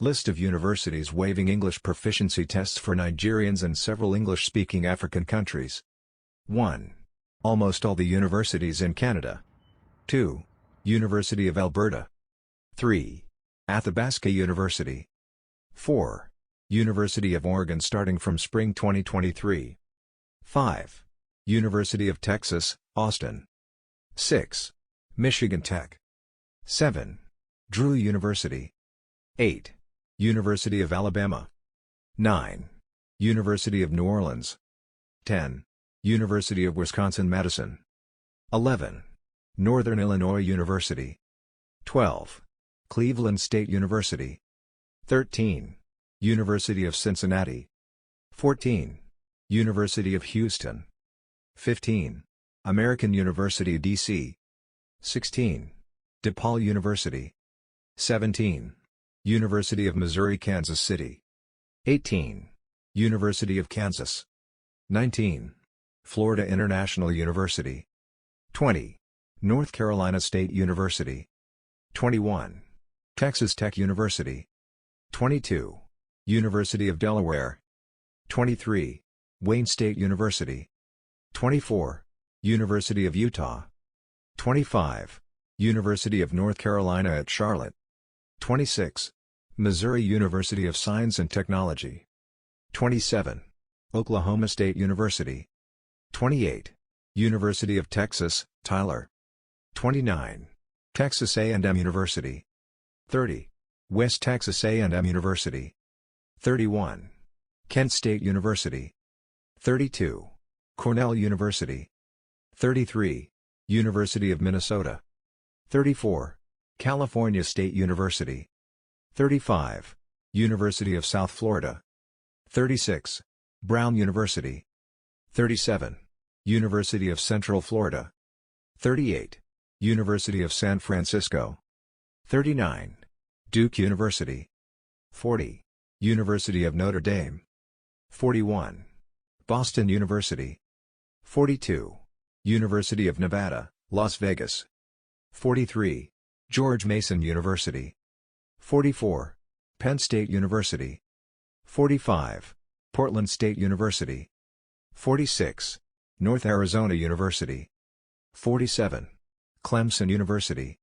List of universities waiving English proficiency tests for Nigerians and several English-speaking African countries. 1. Almost all the universities in Canada. 2. University of Alberta. 3. Athabasca University. 4. University of Oregon starting from spring 2023. 5. University of Texas, Austin. 6. Michigan Tech. 7. Drew University. 8. University of Alabama. 9. University of New Orleans. 10. University of Wisconsin-Madison. 11. Northern Illinois University. 12. Cleveland State University. 13. University of Cincinnati. 14. University of Houston. 15. American University DC. 16. DePaul University. 17. University of Missouri-Kansas City. 18. University of Kansas. 19. Florida International University. 20. North Carolina State University. 21. Texas Tech University. 22. University of Delaware. 23. Wayne State University. 24. University of Utah. 25. University of North Carolina at Charlotte. 26. Missouri University of Science and Technology. 27. Oklahoma State University. 28. University of Texas, Tyler. 29. Texas A&M University. 30. West Texas A&M University. 31. Kent State University. 32. Cornell University. 33. University of Minnesota. 34. California State University. 35. University of South Florida. 36. Brown University. 37. University of Central Florida. 38. University of San Francisco. 39. Duke University. 40. University of Notre Dame. 41. Boston University. 42. University of Nevada, Las Vegas. 43. George Mason University. 44. Penn State University. 45. Portland State University. 46. North Arizona University. 47. Clemson University.